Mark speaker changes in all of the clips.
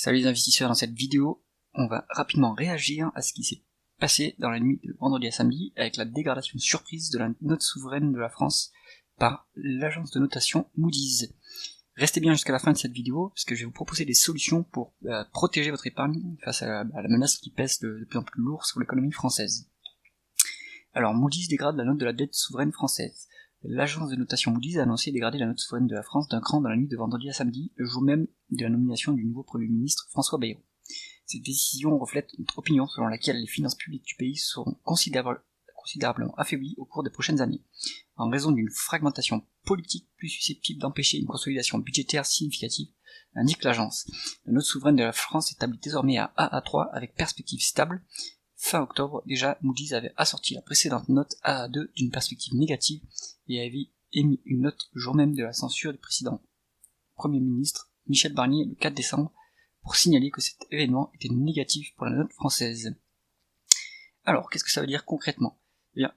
Speaker 1: Salut les investisseurs, dans cette vidéo, on va rapidement réagir à ce qui s'est passé dans la nuit de vendredi à samedi avec la dégradation surprise de la note souveraine de la France par l'agence de notation Moody's. Restez bien jusqu'à la fin de cette vidéo parce que je vais vous proposer des solutions pour protéger votre épargne face à la menace qui pèse de plus en plus lourd sur l'économie française. Alors Moody's dégrade la note de la dette souveraine française. L'agence de notation Moody's a annoncé dégrader la note souveraine de la France d'un cran dans la nuit de vendredi à samedi, le jour même de la nomination du nouveau Premier ministre François Bayrou. Cette décision reflète notre opinion selon laquelle les finances publiques du pays seront considérablement affaiblies au cours des prochaines années, en raison d'une fragmentation politique plus susceptible d'empêcher une consolidation budgétaire significative, indique l'agence. La note souveraine de la France s'établit désormais à AA3 avec perspective stable. Fin octobre, déjà, Moody's avait assorti la précédente note AA2 d'une perspective négative et avait émis une note le jour même de la censure du précédent Premier ministre Michel Barnier le 4 décembre pour signaler que cet événement était négatif pour la note française. Alors, qu'est-ce que ça veut dire concrètement ? Eh bien,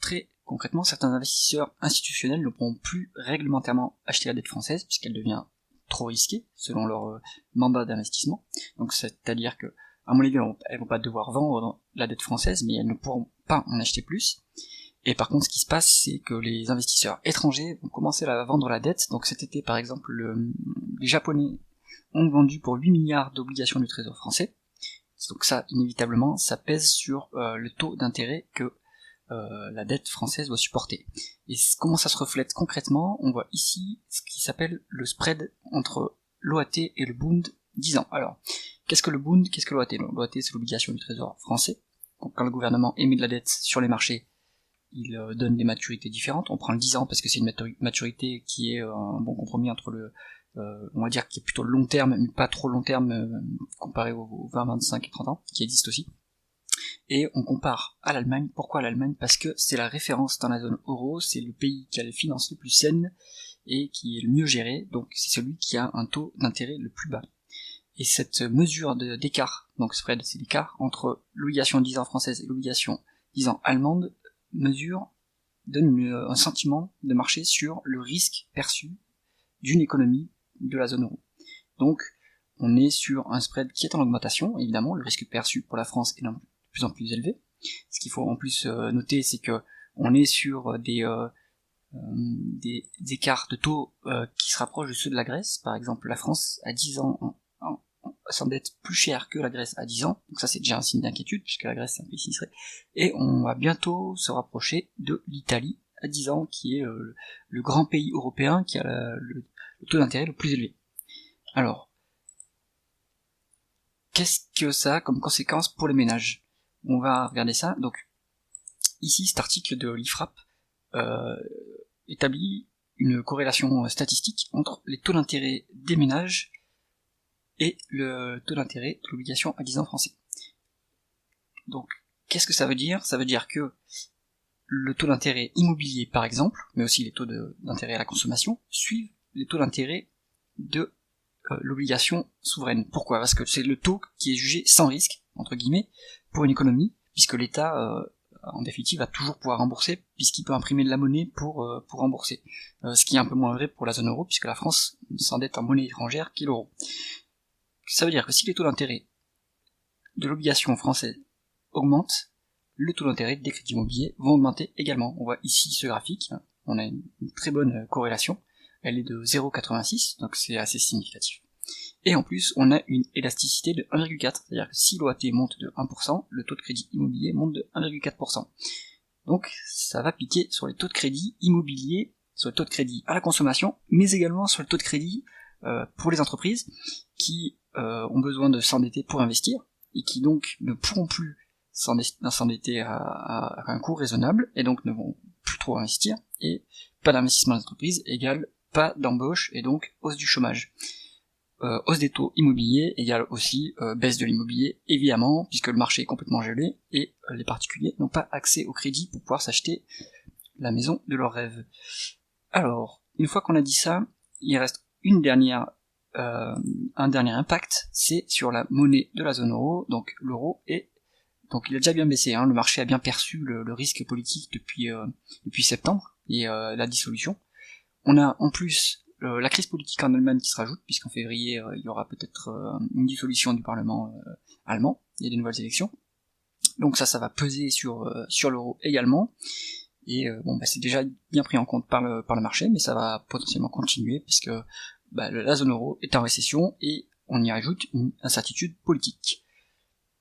Speaker 1: très concrètement, certains investisseurs institutionnels ne pourront plus réglementairement acheter la dette française puisqu'elle devient trop risquée selon leur mandat d'investissement. Donc, c'est-à-dire que à mon avis, elles vont pas devoir vendre la dette française, mais elles ne pourront pas en acheter plus. Et par contre, ce qui se passe, c'est que les investisseurs étrangers vont commencer à vendre la dette. Donc cet été, par exemple, les Japonais ont vendu pour 8 milliards d'obligations du Trésor français. Donc ça, inévitablement, ça pèse sur le taux d'intérêt que la dette française doit supporter. Et comment ça se reflète concrètement ? On voit ici ce qui s'appelle le spread entre l'OAT et le Bund 10 ans. Alors, qu'est-ce que le Bund ? Qu'est-ce que l'OAT ? L'OAT, c'est l'obligation du Trésor français. Donc, quand le gouvernement émet de la dette sur les marchés, il donne des maturités différentes. On prend le 10 ans parce que c'est une maturité qui est un bon compromis entre on va dire qui est plutôt long terme, mais pas trop long terme comparé aux 20, 25 et 30 ans, qui existent aussi. Et on compare à l'Allemagne. Pourquoi l'Allemagne ? Parce que c'est la référence dans la zone euro, c'est le pays qui a les finances les plus saines et qui est le mieux géré, donc c'est celui qui a un taux d'intérêt le plus bas. Et cette mesure d'écart, donc spread, c'est l'écart entre l'obligation 10 ans française et l'obligation 10 ans allemande, donne un sentiment de marché sur le risque perçu d'une économie de la zone euro. Donc, on est sur un spread qui est en augmentation, évidemment, le risque perçu pour la France est de plus en plus élevé. Ce qu'il faut en plus noter, c'est que on est sur des écarts de taux qui se rapprochent de ceux de la Grèce. Par exemple, la France, à 10 ans, s'endette plus cher que la Grèce à 10 ans, donc ça c'est déjà un signe d'inquiétude, puisque la Grèce c'est un pays sinistré, et on va bientôt se rapprocher de l'Italie à 10 ans, qui est le grand pays européen qui a le taux d'intérêt le plus élevé. Alors, qu'est-ce que ça a comme conséquence pour les ménages ? On va regarder ça. Donc, ici, cet article de l'IFRAP établit une corrélation statistique entre les taux d'intérêt des ménages et le taux d'intérêt de l'obligation à 10 ans français. Donc, qu'est-ce que ça veut dire ? Ça veut dire que le taux d'intérêt immobilier, par exemple, mais aussi les taux d'intérêt à la consommation, suivent les taux d'intérêt de l'obligation souveraine. Pourquoi ? Parce que c'est le taux qui est jugé sans risque, entre guillemets, pour une économie, puisque l'État, en définitive, va toujours pouvoir rembourser, puisqu'il peut imprimer de la monnaie pour rembourser. Ce qui est un peu moins vrai pour la zone euro, puisque la France s'endette en monnaie étrangère qui est l'euro. Ça veut dire que si les taux d'intérêt de l'obligation française augmentent, le taux d'intérêt des crédits immobiliers vont augmenter également. On voit ici ce graphique, on a une très bonne corrélation, elle est de 0,86, donc c'est assez significatif. Et en plus, on a une élasticité de 1,4, c'est-à-dire que si l'OAT monte de 1%, le taux de crédit immobilier monte de 1,4%. Donc ça va piquer sur les taux de crédit immobilier, sur le taux de crédit à la consommation, mais également sur le taux de crédit pour les entreprises qui ont besoin de s'endetter pour investir, et qui donc ne pourront plus s'endetter à un coût raisonnable, et donc ne vont plus trop investir, et pas d'investissement d'entreprise égale pas d'embauche, et donc hausse du chômage. Hausse des taux immobiliers égale aussi baisse de l'immobilier, évidemment, puisque le marché est complètement gelé, et les particuliers n'ont pas accès au crédit pour pouvoir s'acheter la maison de leurs rêves. Alors, une fois qu'on a dit ça, il reste un dernier impact, c'est sur la monnaie de la zone euro, donc l'euro, et donc il a déjà bien baissé, le marché a bien perçu le risque politique depuis septembre, et la dissolution. On a en plus la crise politique en Allemagne qui se rajoute, puisqu'en février il y aura peut-être une dissolution du Parlement allemand, il y a des nouvelles élections. Donc ça va peser sur l'euro également. Et c'est déjà bien pris en compte par le marché, mais ça va potentiellement continuer, puisque la zone euro est en récession, et on y rajoute une incertitude politique.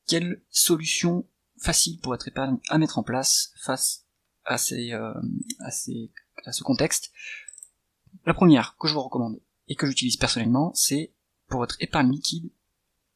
Speaker 1: Quelle solution facile pour votre épargne à mettre en place face à ce contexte? La première que je vous recommande, et que j'utilise personnellement, c'est pour votre épargne liquide,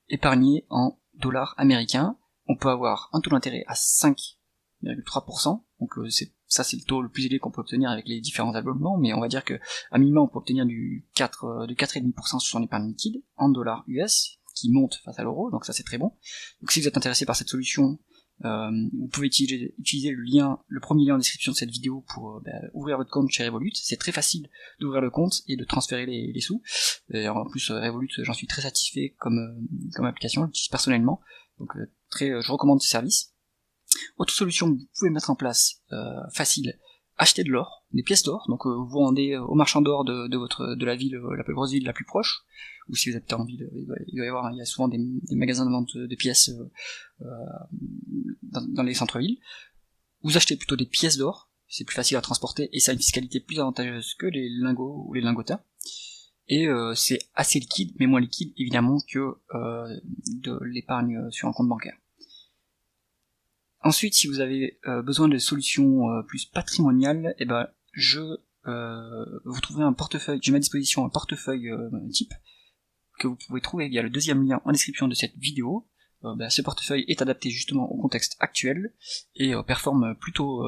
Speaker 1: épargner en dollars américains. On peut avoir un taux d'intérêt à 5,3%, donc c'est le taux le plus élevé qu'on peut obtenir avec les différents abonnements, mais on va dire que à minimum on peut obtenir de 4,5% sur son épargne liquide en dollars US, qui monte face à l'euro, donc ça c'est très bon. Donc si vous êtes intéressé par cette solution, vous pouvez utiliser le premier lien en description de cette vidéo pour ouvrir votre compte chez Revolut. C'est très facile d'ouvrir le compte et de transférer les sous. Et en plus Revolut, j'en suis très satisfait comme application, je l'utilise personnellement, donc je recommande ce service. Autre solution que vous pouvez mettre en place, facile, acheter de l'or, des pièces d'or, donc vous vous rendez au marchand d'or de la ville, la plus grosse ville la plus proche, ou si vous habitez en ville, il y a souvent des magasins de vente de pièces dans les centres-villes. Vous achetez plutôt des pièces d'or, c'est plus facile à transporter et ça a une fiscalité plus avantageuse que les lingots ou les lingotas. Et c'est assez liquide, mais moins liquide évidemment que de l'épargne sur un compte bancaire. Ensuite, si vous avez besoin de solutions plus patrimoniales, vous trouverez un portefeuille, j'ai à ma disposition un portefeuille type que vous pouvez trouver via le deuxième lien en description de cette vidéo. Ce portefeuille est adapté justement au contexte actuel et performe plutôt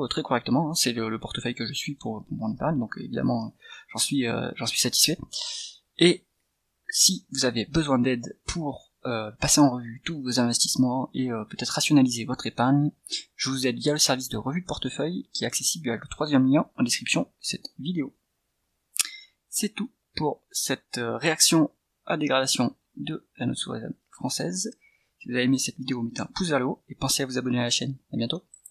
Speaker 1: très correctement, hein. C'est le portefeuille que je suis pour mon épargne, donc évidemment j'en suis satisfait. Et si vous avez besoin d'aide pour passer en revue tous vos investissements et peut-être rationaliser votre épargne, je vous aide via le service de revue de portefeuille qui est accessible via le troisième lien en description de cette vidéo. C'est tout pour cette réaction à dégradation de la note souveraine française. Si vous avez aimé cette vidéo, mettez un pouce vers le haut et pensez à vous abonner à la chaîne. À bientôt.